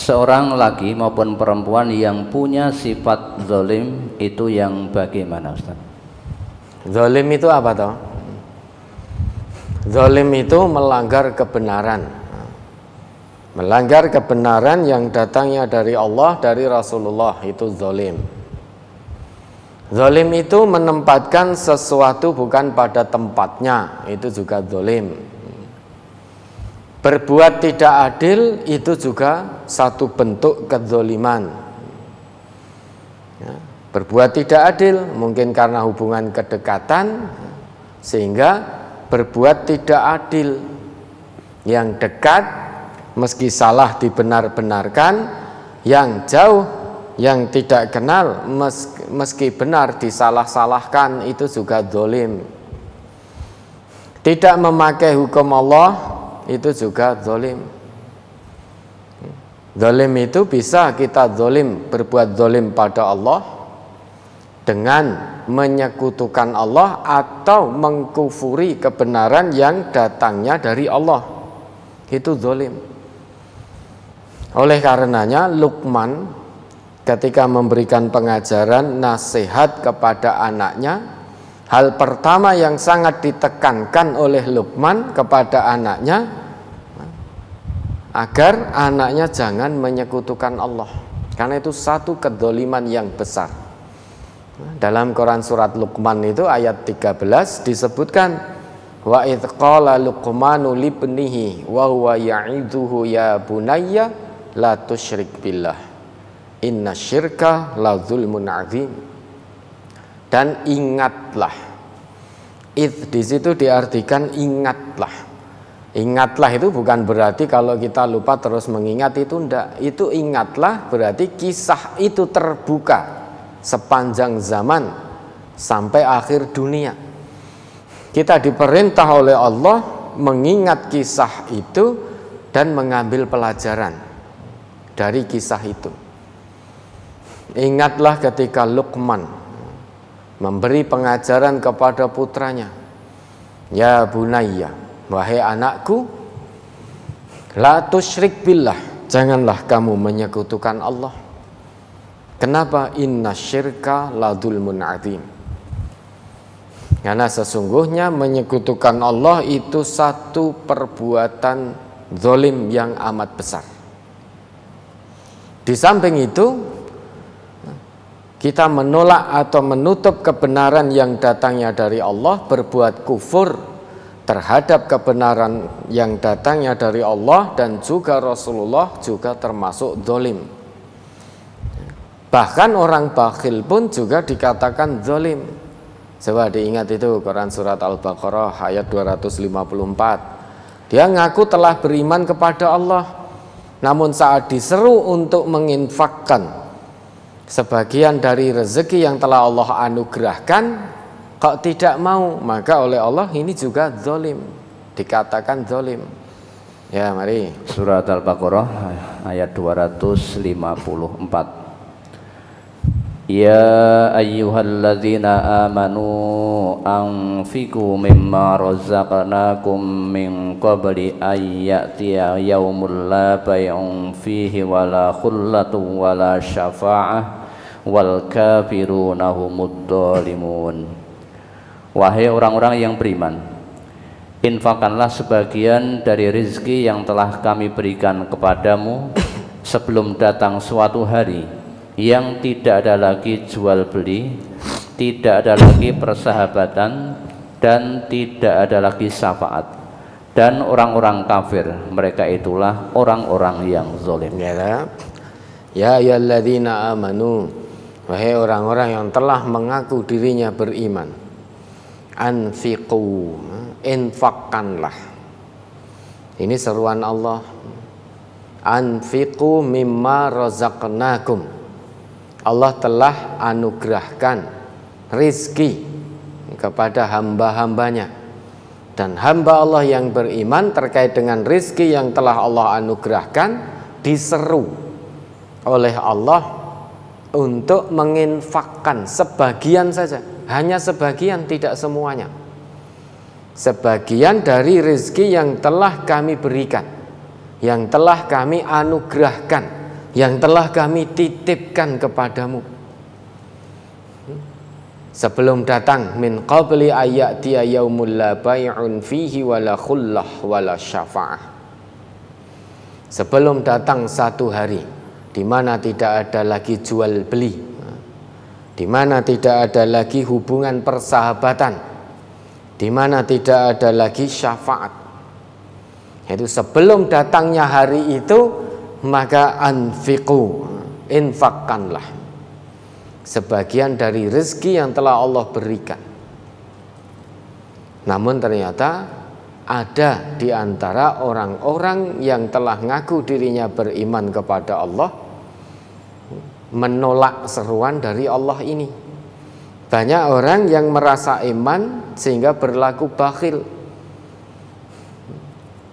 seorang laki maupun perempuan yang punya sifat zalim itu yang bagaimana, Ustaz? Zalim itu apa toh? Zalim itu melanggar kebenaran. Melanggar kebenaran yang datangnya dari Allah, dari Rasulullah, itu zalim. Zalim itu menempatkan sesuatu bukan pada tempatnya, itu juga zalim. Berbuat tidak adil itu juga satu bentuk kezaliman. Ya, berbuat tidak adil mungkin karena hubungan kedekatan sehingga berbuat tidak adil. Yang dekat meski salah dibenar-benarkan, yang jauh, yang tidak kenal meski benar disalah-salahkan, itu juga zalim. Tidak memakai hukum Allah itu juga zalim. Zalim itu bisa kita zalim, berbuat zalim pada Allah dengan menyekutukan Allah atau mengkufuri kebenaran yang datangnya dari Allah. Itu zalim. Oleh karenanya Luqman ketika memberikan pengajaran nasihat kepada anaknya, hal pertama yang sangat ditekankan oleh Luqman kepada anaknya agar anaknya jangan menyekutukan Allah, karena itu satu kedzaliman yang besar. Dalam Quran surat Luqman itu ayat 13 disebutkan, wa idz qala Luqmanu libnihi wa huwa ya'idhuhu ya bunayya la tusyrik billah inna syirka la zulmun azim. Dan ingatlah, di situ diartikan ingatlah. Ingatlah itu bukan berarti kalau kita lupa terus mengingat, itu enggak. Itu ingatlah berarti kisah itu terbuka sepanjang zaman sampai akhir dunia. Kita diperintah oleh Allah mengingat kisah itu dan mengambil pelajaran dari kisah itu. Ingatlah ketika Luqman memberi pengajaran kepada putranya, ya bunayya, wahai anakku, la tusyrik billah, janganlah kamu menyekutukan Allah. Kenapa? Inna syirka la dzulmun adzim. Karena sesungguhnya menyekutukan Allah itu satu perbuatan zalim yang amat besar. Di samping itu, kita menolak atau menutup kebenaran yang datangnya dari Allah, berbuat kufur terhadap kebenaran yang datangnya dari Allah dan juga Rasulullah, juga termasuk zalim. Bahkan orang bakhil pun juga dikatakan zalim. Coba diingat itu Quran surat Al-Baqarah ayat 254. Dia ngaku telah beriman kepada Allah, namun saat diseru untuk menginfakkan sebagian dari rezeki yang telah Allah anugerahkan, kok tidak mau, maka oleh Allah ini juga zalim, dikatakan zalim. Ya, mari surat Al-Baqarah ayat 254. Ya ayyuhalladzina amanu anfiqu mimma razaqnakum min qabli ayyatiya yaumul la bay'un fihi wala khullatun wala syafa'ah wal kafiruna humud dhalimun. Wahai orang-orang yang beriman, infakkanlah sebagian dari rezeki yang telah kami berikan kepadamu sebelum datang suatu hari yang tidak ada lagi jual beli, tidak ada lagi persahabatan, dan tidak ada lagi syafaat. Dan orang-orang kafir, mereka itulah orang-orang yang zalim. Ya ayyuhalladzina amanu, wahai orang-orang yang telah mengaku dirinya beriman, anfiqu, infakkanlah. Ini seruan Allah. Anfiqu mimma razaqnakum. Allah telah anugerahkan rizki kepada hamba-hambanya, dan hamba Allah yang beriman terkait dengan rizki yang telah Allah anugerahkan diseru oleh Allah untuk menginfakkan sebagian saja, hanya sebagian, tidak semuanya, sebagian dari rizki yang telah kami berikan, yang telah kami anugerahkan yang telah kami titipkan kepadamu sebelum datang, min qabli ayyatiya yaumul la bai'un fihi wala khullah wala syafa'ah, sebelum datang satu hari di mana tidak ada lagi jual beli, di mana tidak ada lagi hubungan persahabatan, di mana tidak ada lagi syafaat. Itu sebelum datangnya hari itu, maka anfiqu, infakkanlah sebagian dari rezeki yang telah Allah berikan. Namun ternyata ada di antara orang-orang yang telah ngaku dirinya beriman kepada Allah menolak seruan dari Allah ini. Banyak orang yang merasa iman sehingga berlaku bakhil.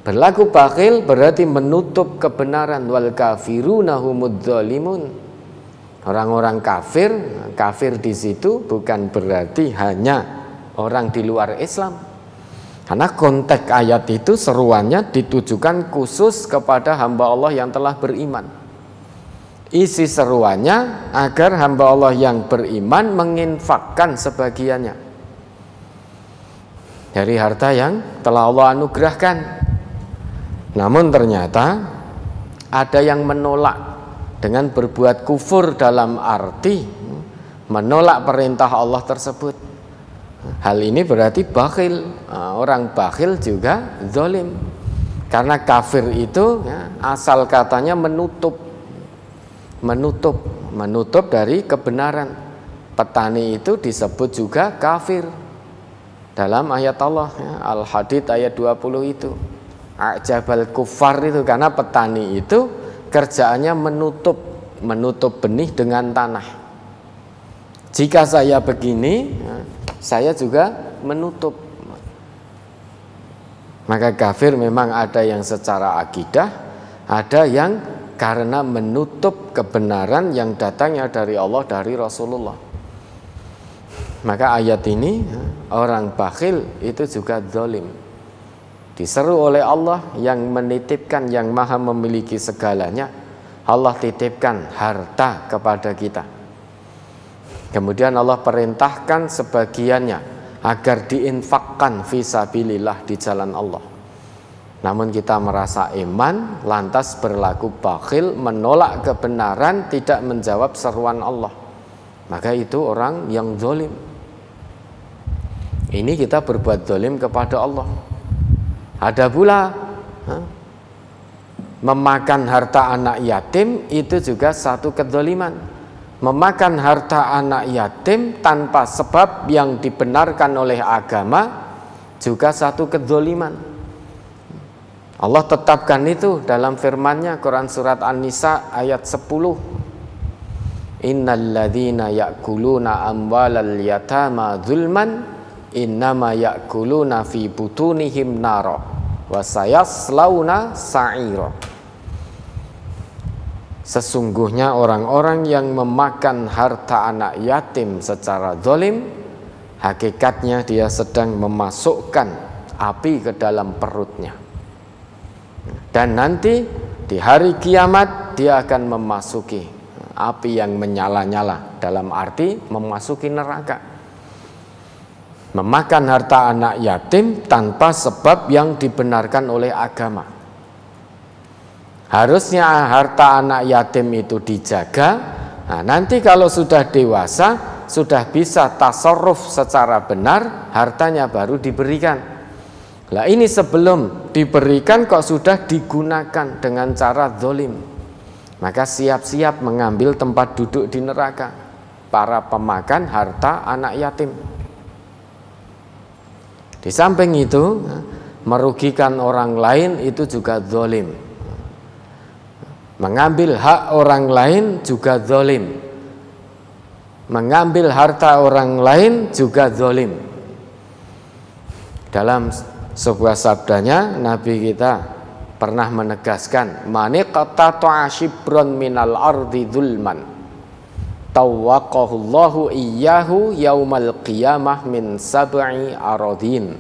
Berlaku bakhil berarti menutup kebenaran. Wal kafiruna humudz zalimun. Orang-orang kafir, kafir di situ bukan berarti hanya orang di luar Islam. Karena konteks ayat itu seruannya ditujukan khusus kepada hamba Allah yang telah beriman. Isi seruannya agar hamba Allah yang beriman menginfakkan sebagiannya dari harta yang telah Allah anugerahkan. Namun ternyata ada yang menolak dengan berbuat kufur dalam arti menolak perintah Allah tersebut. Hal ini berarti bakhil. Orang bakhil juga zalim. Karena kafir itu asal katanya menutup dari kebenaran. Petani itu disebut juga kafir dalam ayat Allah, Al-Hadid ayat 20 itu. A'jabal kufar itu karena petani itu kerjaannya menutup benih dengan tanah. Jika saya begini, saya juga menutup. Maka kafir memang ada yang secara akidah, ada yang karena menutup kebenaran yang datangnya dari Allah, dari Rasulullah. Maka ayat ini, orang bakhil itu juga zalim. Diseru oleh Allah yang menitipkan, yang maha memiliki segalanya. Allah titipkan harta kepada kita. Kemudian Allah perintahkan sebagiannya agar diinfakkan fisabilillah, di jalan Allah. Namun kita merasa iman, lantas berlaku bakhil, menolak kebenaran, tidak menjawab seruan Allah. Maka itu orang yang zalim. Ini kita berbuat zalim kepada Allah. Ada pula memakan harta anak yatim, itu juga satu kedzaliman. Memakan harta anak yatim tanpa sebab yang dibenarkan oleh agama juga satu kedzaliman. Allah tetapkan itu dalam firman-Nya, Quran surat An-Nisa ayat 10. Innalladzina ya'kuluna amwalal yatama zulman innama ya'kuluna fi butunihim nara wa sayaslauna sa'ira. Sesungguhnya orang-orang yang memakan harta anak yatim secara zalim, hakikatnya dia sedang memasukkan api ke dalam perutnya. Dan nanti di hari kiamat dia akan memasuki api yang menyala-nyala, dalam arti memasuki neraka. Memakan harta anak yatim tanpa sebab yang dibenarkan oleh agama. Harusnya harta anak yatim itu dijaga. Nah, nanti kalau sudah dewasa, sudah bisa tasarruf secara benar, hartanya baru diberikan. Lah ini sebelum diberikan kok sudah digunakan dengan cara zalim. Maka siap-siap mengambil tempat duduk di neraka para pemakan harta anak yatim. Di samping itu, merugikan orang lain itu juga zalim. Mengambil hak orang lain juga zalim. Mengambil harta orang lain juga zalim. Dalam sebuah sabdanya, Nabi kita pernah menegaskan, maniqtata'a shibran minal ardi dzulman tawaqahullahu iyyahu yaumal qiyamah min sab'i aradin.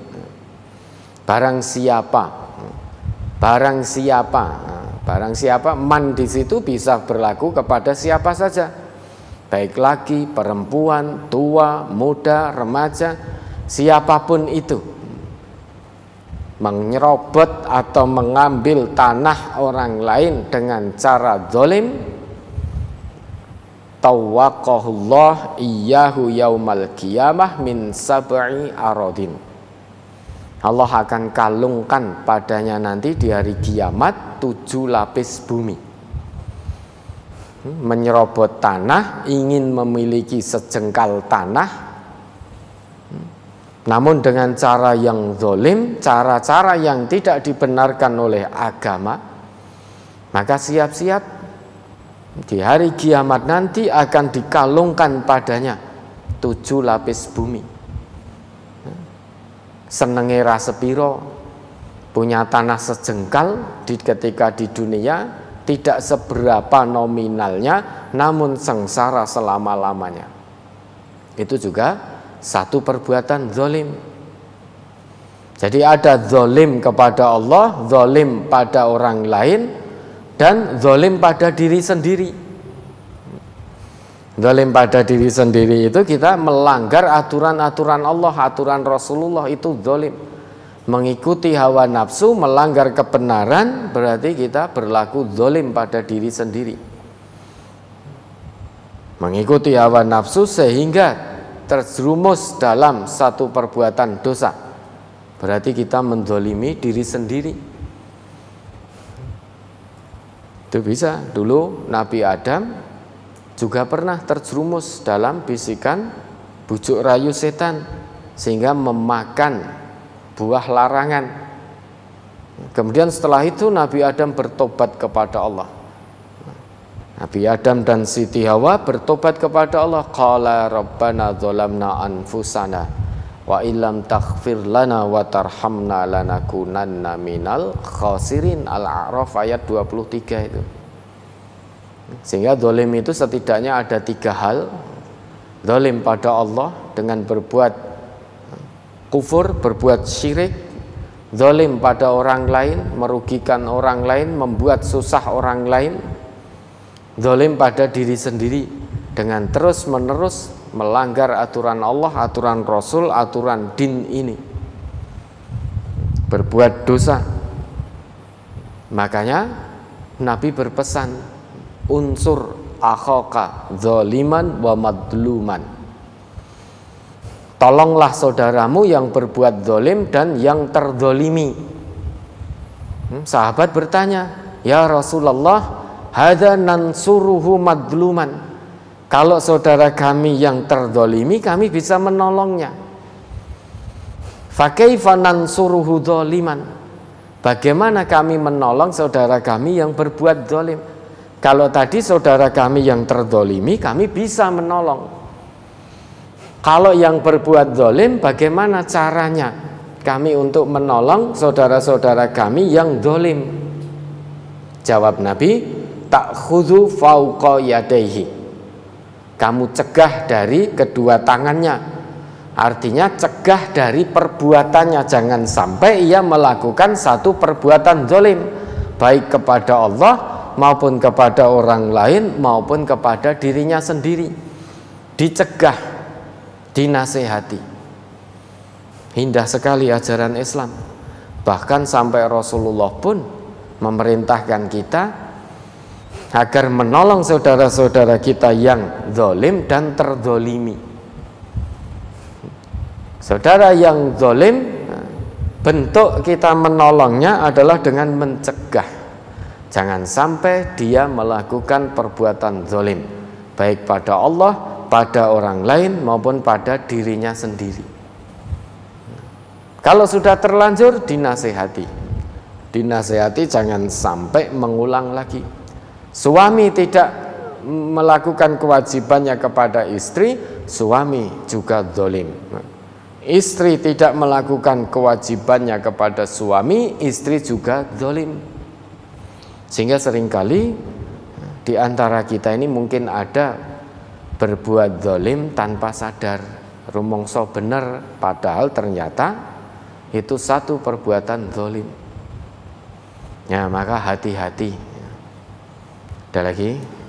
Barang siapa Barang siapa, man di situ bisa berlaku kepada siapa saja, baik laki, perempuan, tua, muda, remaja, siapapun itu. Menyerobot atau mengambil tanah orang lain dengan cara zalim, tawaqahullah iyyahu yaumal qiyamah min sab'i aradin. Allah akan kalungkan padanya nanti di hari kiamat 7 lapis bumi. Menyerobot tanah, ingin memiliki sejengkal tanah, namun dengan cara yang zalim, cara-cara yang tidak dibenarkan oleh agama, maka siap-siap di hari kiamat nanti akan dikalungkan padanya 7 lapis bumi. Senenge ra sepiro, punya tanah sejengkal ketika di dunia, tidak seberapa nominalnya, namun sengsara selama-lamanya. Itu juga satu perbuatan zalim. Jadi ada zalim kepada Allah, zalim pada orang lain, dan zalim pada diri sendiri. Zalim pada diri sendiri itu kita melanggar aturan-aturan Allah, aturan Rasulullah, itu zalim. Mengikuti hawa nafsu, melanggar kebenaran, berarti kita berlaku zalim pada diri sendiri. Mengikuti hawa nafsu sehingga terjerumus dalam satu perbuatan dosa, berarti kita menzalimi diri sendiri. Itu bisa. Dulu Nabi Adam juga pernah terjerumus dalam bisikan bujuk rayu setan sehingga memakan buah larangan. Kemudian setelah itu Nabi Adam bertobat kepada Allah. Nabi Adam dan Siti Hawa bertobat kepada Allah. Qala rabbana dzalamna anfusana wa illam taghfir lana wa tarhamna lanakunanna minal khasirin. Al-A'raf ayat 23 itu. Sehingga zalim itu setidaknya ada 3 hal. Zalim pada Allah dengan berbuat kufur, berbuat syirik. Zalim pada orang lain, merugikan orang lain, membuat susah orang lain. Zalim pada diri sendiri dengan terus-menerus melanggar aturan Allah, aturan Rasul, aturan din ini. Berbuat dosa. Makanya Nabi berpesan, unsur akhaka zaliman wa madluman. Tolonglah saudaramu yang berbuat zalim dan yang terzalimi. Sahabat bertanya, ya Rasulullah, hadza nansuruhu madluman. Kalau saudara kami yang terzalimi, kami bisa menolongnya. Fa kaifa nansuruhu zaliman? Bagaimana kami menolong saudara kami yang berbuat zalim? Kalau tadi saudara kami yang terzalimi, kami bisa menolong. Kalau yang berbuat zalim, bagaimana caranya kami untuk menolong saudara-saudara kami yang zalim? Jawab Nabi, ta'khudhu fauqa yadayhi. Kamu cegah dari kedua tangannya. Artinya cegah dari perbuatannya, jangan sampai ia melakukan satu perbuatan zalim, baik kepada Allah maupun kepada orang lain maupun kepada dirinya sendiri. Dicegah, dinasehati. Indah sekali ajaran Islam. Bahkan sampai Rasulullah pun memerintahkan kita agar menolong saudara-saudara kita yang zalim dan terzalimi. Saudara yang zalim, bentuk kita menolongnya adalah dengan mencegah. Jangan sampai dia melakukan perbuatan zalim, baik pada Allah, pada orang lain, maupun pada dirinya sendiri. Kalau sudah terlanjur, dinasehati. Dinasehati jangan sampai mengulang lagi. Suami tidak melakukan kewajibannya kepada istri, suami juga zalim. Istri tidak melakukan kewajibannya kepada suami, istri juga zalim. Sehingga seringkali di antara kita ini mungkin ada berbuat zalim tanpa sadar, rumongso bener, padahal ternyata itu satu perbuatan zalim. Ya, maka hati-hati Ada lagi?